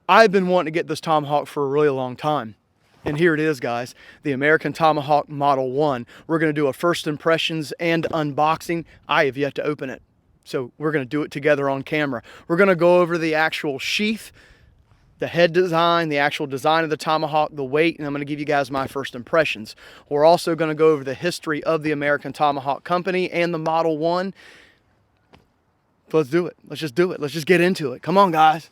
I've been wanting to get this Tomahawk for a really long time. And here it is, guys, the American Tomahawk Model 1. We're going to do a first impressions and unboxing. I have yet to open it, so we're going to do it together on camera. We're going to go over the actual sheath, the head design, the actual design of the Tomahawk, the weight, and I'm going to give you guys my first impressions. We're also going to go over the history of the American Tomahawk Company and the Model 1. So let's do it. Let's just do it. Let's just get into it. Come on, guys.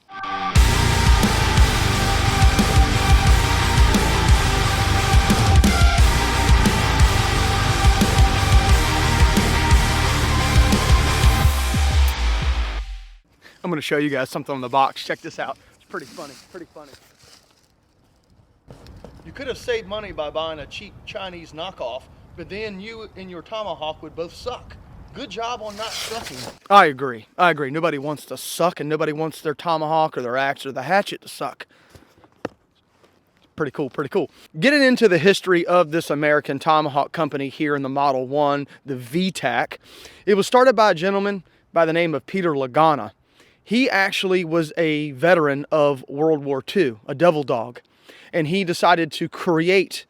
I'm going to show you guys something on the box. Check this out. It's pretty funny, pretty funny. You could have saved money by buying a cheap Chinese knockoff, but then you and your Tomahawk would both suck. Good job on not sucking. I agree. I agree. Nobody wants to suck, and nobody wants their Tomahawk or their axe or the hatchet to suck. Pretty cool, pretty cool. Getting into the history of this American Tomahawk Company here in the Model 1, the VTAC. It was started by a gentleman by the name of Peter Lagana. He actually was a veteran of World War II, a devil dog, and he decided to create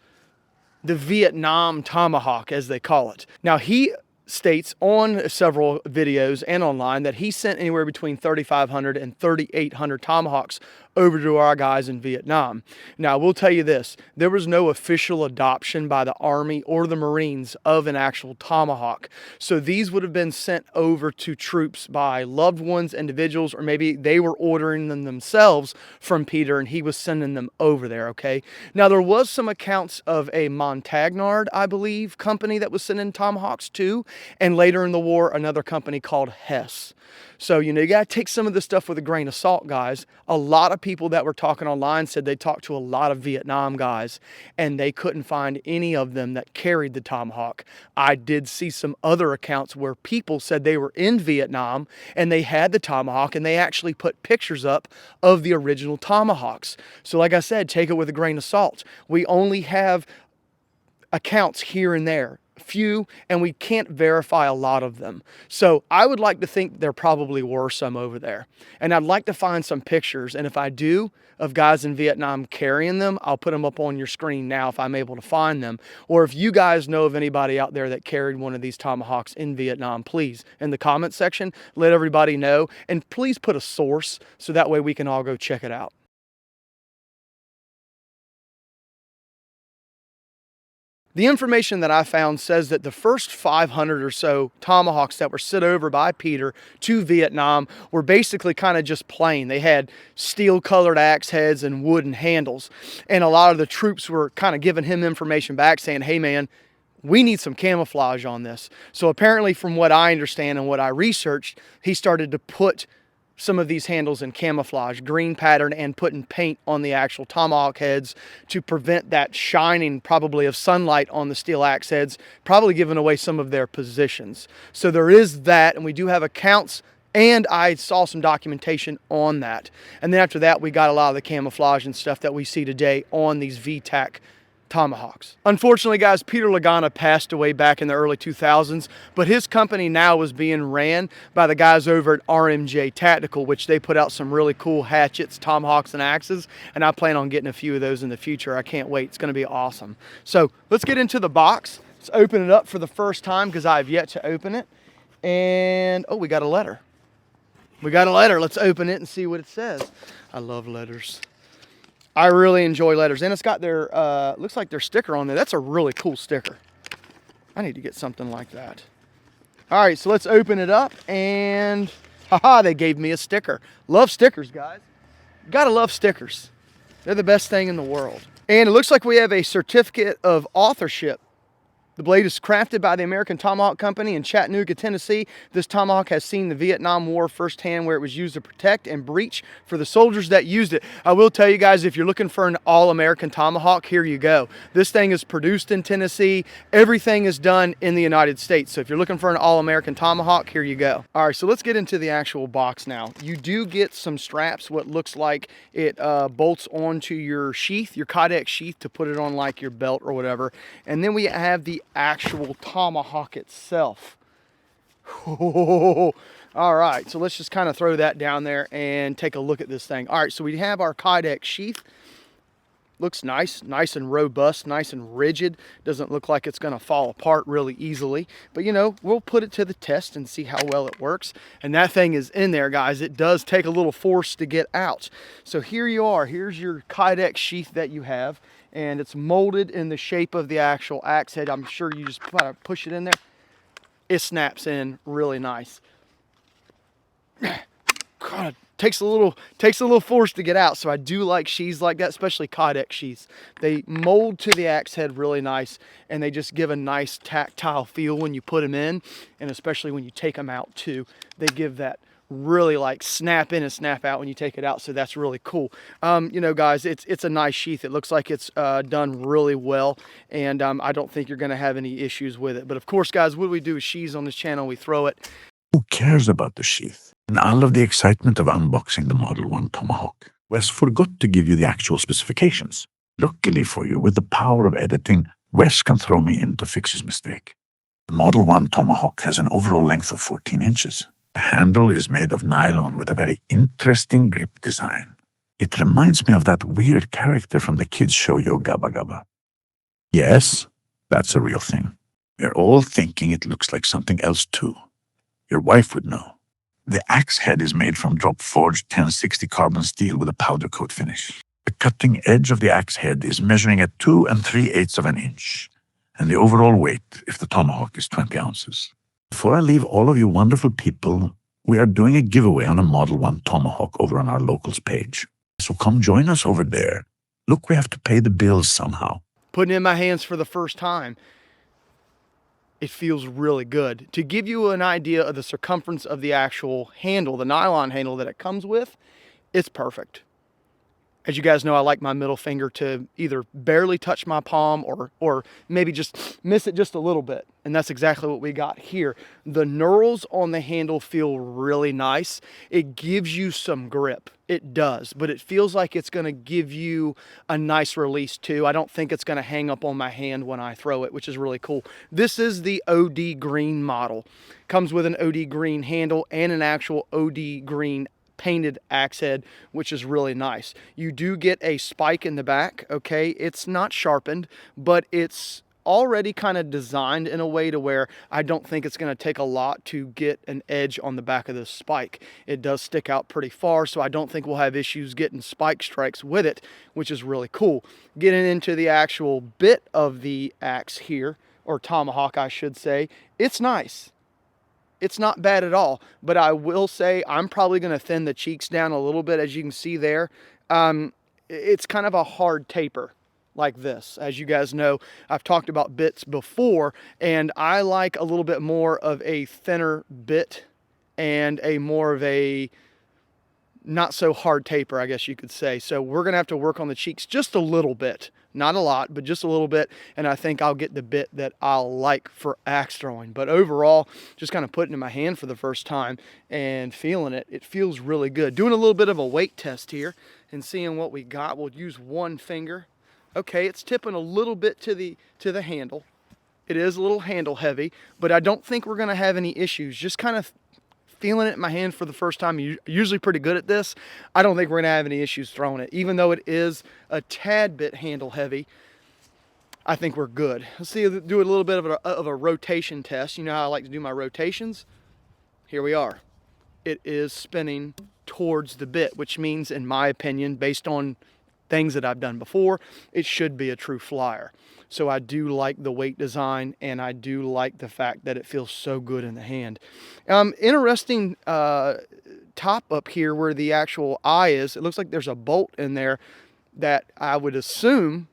the Vietnam Tomahawk, as they call it. Now, he states on several videos and online that he sent anywhere between 3,500 and 3,800 Tomahawks over to our guys in Vietnam. Now, I will tell you this, there was no official adoption by the Army or the Marines of an actual Tomahawk. So these would have been sent over to troops by loved ones, individuals, or maybe they were ordering them themselves from Peter and he was sending them over there, okay? Now, there was some accounts of a Montagnard, I believe, company that was sending Tomahawks too, and later in the war, another company called Hess. So, you know, you got to take some of this stuff with a grain of salt, guys. A lot of people that were talking online said they talked to a lot of Vietnam guys and they couldn't find any of them that carried the Tomahawk. I did see some other accounts where people said they were in Vietnam and they had the Tomahawk and they actually put pictures up of the original Tomahawks. So like I said, take it with a grain of salt. We only have accounts here and there. Few, and we can't verify a lot of them. So I would like to think there probably were some over there. And I'd like to find some pictures. And if I do, of guys in Vietnam carrying them, I'll put them up on your screen now if I'm able to find them. Or if you guys know of anybody out there that carried one of these Tomahawks in Vietnam, please, in the comment section, let everybody know. And please put a source so that way we can all go check it out. The information that I found says that the first 500 or so Tomahawks that were sent over by Peter to Vietnam were basically kind of just plain. They had steel-colored axe heads and wooden handles. And a lot of the troops were kind of giving him information back saying, hey man, we need some camouflage on this. So apparently from what I understand and what I researched, he started to put some of these handles in camouflage, green pattern, and putting paint on the actual Tomahawk heads to prevent that shining probably of sunlight on the steel axe heads, probably giving away some of their positions. So there is that, and we do have accounts, and I saw some documentation on that. And then after that, we got a lot of the camouflage and stuff that we see today on these VTAC Tomahawks. Unfortunately, guys, Peter Lagana passed away back in the early 2000s, but his company now is being ran by the guys over at RMJ Tactical, which they put out some really cool hatchets, tomahawks, and axes, and I plan on getting a few of those in the future. I can't wait. It's going to be awesome. So let's get into the box. Let's open it up for the first time because I've yet to open it. And, oh, we got a letter. We got a letter. Let's open it and see what it says. I love letters. I really enjoy letters, and it's got their, looks like their sticker on there. That's a really cool sticker. I need to get something like that. All right, so let's open it up, and haha, they gave me a sticker. Love stickers, guys. Gotta love stickers. They're the best thing in the world. And it looks like we have a certificate of authorship. The blade is crafted by the American Tomahawk Company in Chattanooga, Tennessee. This Tomahawk has seen the Vietnam War firsthand, where it was used to protect and breach for the soldiers that used it. I will tell you guys, if you're looking for an all-American Tomahawk, here you go. This thing is produced in Tennessee. Everything is done in the United States. So if you're looking for an all-American Tomahawk, here you go. All right, so let's get into the actual box now. You do get some straps, what looks like it bolts onto your sheath, your Kydex sheath, to put it on like your belt or whatever. And then we have the actual Tomahawk itself. Oh, All right, so let's just kind of throw that down there and take a look at this thing. All right, so we have our kydex sheath. Looks nice and robust, nice and rigid. Doesn't look like it's gonna fall apart really easily. But you know, we'll put it to the test and see how well it works. And that thing is in there, guys. It does take a little force to get out. So here you are. Here's your kydex sheath that you have. And it's molded in the shape of the actual axe head. I'm sure you just push it in there. It snaps in really nice. God, takes a little force to get out. So I do like sheaths like that, especially kydex sheaths. They mold to the axe head really nice, and they just give a nice tactile feel when you put them in, and especially when you take them out too. They give that really like snap in and snap out when you take it out, so that's really cool. You know, guys, it's a nice sheath. It looks like it's done really well, and I don't think you're going to have any issues with it. But of course, guys, what do we do with sheaths on this channel? We throw it. Who cares about the sheath? In all of the excitement of unboxing the Model One Tomahawk, Wes forgot to give you the actual specifications. Luckily for you, with the power of editing, Wes can throw me in to fix his mistake. The Model One Tomahawk has an overall length of 14 inches. The handle is made of nylon with a very interesting grip design. It reminds me of that weird character from the kids' show Yo Gabba Gabba. Yes, that's a real thing. We're all thinking it looks like something else too. Your wife would know. The axe head is made from drop-forged 1060 carbon steel with a powder coat finish. The cutting edge of the axe head is measuring at 2 3/8 of an inch, and the overall weight, if the tomahawk, is 20 ounces. Before I leave all of you wonderful people, we are doing a giveaway on a Model One Tomahawk over on our locals page. So come join us over there. Look, we have to pay the bills somehow. Putting it in my hands for the first time, it feels really good. To give you an idea of the circumference of the actual handle, the nylon handle that it comes with, it's perfect. As you guys know, I like my middle finger to either barely touch my palm or maybe just miss it just a little bit. And that's exactly what we got here. The knurls on the handle feel really nice. It gives you some grip. It does, but it feels like it's gonna give you a nice release too. I don't think it's gonna hang up on my hand when I throw it, which is really cool. This is the OD green model. Comes with an OD green handle and an actual OD green painted axe head, which is really nice. You do get a spike in the back, okay? It's not sharpened, but it's already kind of designed in a way to where I don't think it's going to take a lot to get an edge on the back of this spike. It does stick out pretty far, so I don't think we'll have issues getting spike strikes with it, which is really cool. Getting into the actual bit of the axe here, or tomahawk I should say, it's nice. It's not bad at all, but I will say I'm probably going to thin the cheeks down a little bit, as you can see there. It's kind of a hard taper like this. As you guys know, I've talked about bits before, and I like a little bit more of a thinner bit and a more of a not so hard taper, I guess you could say. So we're going to have to work on the cheeks just a little bit. Not a lot, but just a little bit, and I think I'll get the bit that I'll like for axe throwing. But overall, just kind of putting it in my hand for the first time and feeling it, it feels really good. Doing a little bit of a weight test here and seeing what we got. We'll use one finger. Okay, it's tipping a little bit to the handle. It is a little handle heavy, but I don't think we're going to have any issues. Just kind of feeling it in my hand for the first time. You're usually pretty good at this. I don't think we're gonna have any issues throwing it. Even though it is a tad bit handle heavy, I think we're good. Let's see, do a little bit of a rotation test. You know how I like to do my rotations? Here we are. It is spinning towards the bit, which means, in my opinion, based on things that I've done before, it should be a true flyer. So I do like the weight design, and I do like the fact that it feels so good in the hand. Interesting top up here where the actual eye is. It looks like there's a bolt in there that I would assume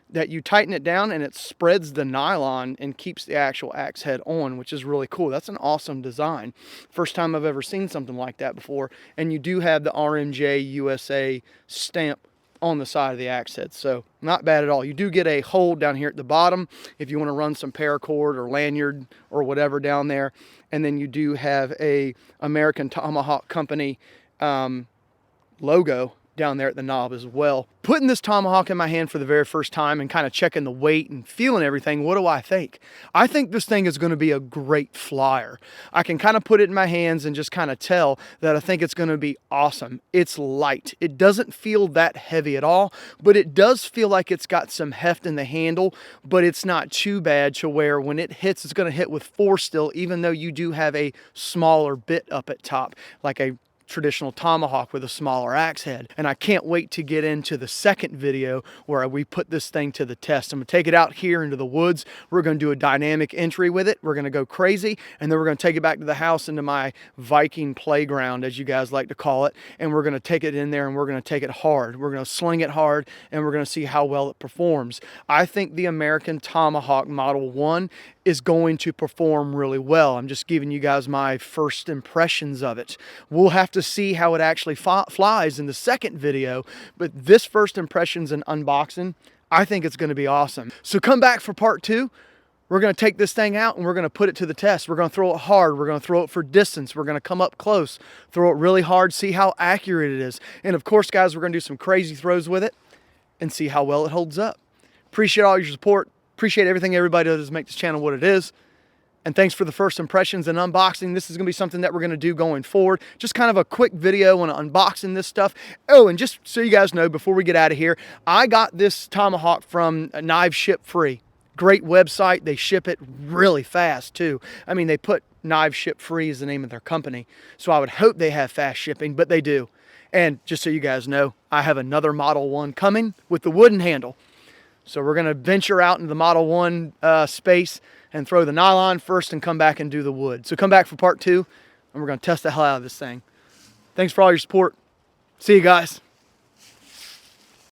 that you tighten it down and it spreads the nylon and keeps the actual axe head on, which is really cool. That's an awesome design. First time I've ever seen something like that before. And you do have the RMJ USA stamp on the side of the axe head, so not bad at all. You do get a hole down here at the bottom if you want to run some paracord or lanyard or whatever down there, and then you do have a American Tomahawk Company logo down there at the knob as well. Putting this Tomahawk in my hand for the very first time and kind of checking the weight and feeling everything, what do I think? I think this thing is going to be a great flyer. I can kind of put it in my hands and just kind of tell that I think it's going to be awesome. It's light. It doesn't feel that heavy at all, but it does feel like it's got some heft in the handle, but it's not too bad to where when it hits, it's going to hit with force still, even though you do have a smaller bit up at top, like a traditional Tomahawk with a smaller axe head. And I can't wait to get into the second video where we put this thing to the test. I'm gonna take it out here into the woods. We're gonna do a dynamic entry with it. We're gonna go crazy, and then we're gonna take it back to the house into my Viking playground, as you guys like to call it, and we're gonna take it in there and we're gonna take it hard. We're gonna sling it hard, and we're gonna see how well it performs. I think the American Tomahawk Model 1 is going to perform really well. I'm just giving you guys my first impressions of it. We'll have to see how it actually flies in the second video, but this first impressions and unboxing, I think it's going to be awesome. So come back for part 2. We're going to take this thing out and we're going to put it to the test. We're going to throw it hard. We're going to throw it for distance. We're going to come up close, throw it really hard, see how accurate it is. And of course, guys, we're going to do some crazy throws with it and see how well it holds up. Appreciate all your support. Appreciate everything everybody does to make this channel what it is. And thanks for the first impressions and unboxing. This is going to be something that we're going to do going forward. Just kind of a quick video on unboxing this stuff. Oh, and just so you guys know, before we get out of here, I got this Tomahawk from Knives Ship Free. Great website. They ship it really fast too. I mean, they put Knives Ship Free as the name of their company. So I would hope they have fast shipping, but they do. And just so you guys know, I have another Model 1 coming with the wooden handle. So we're going to venture out into the Model 1 space and throw the nylon first and come back and do the wood. So come back for part 2 and we're going to test the hell out of this thing. Thanks for all your support. See you guys.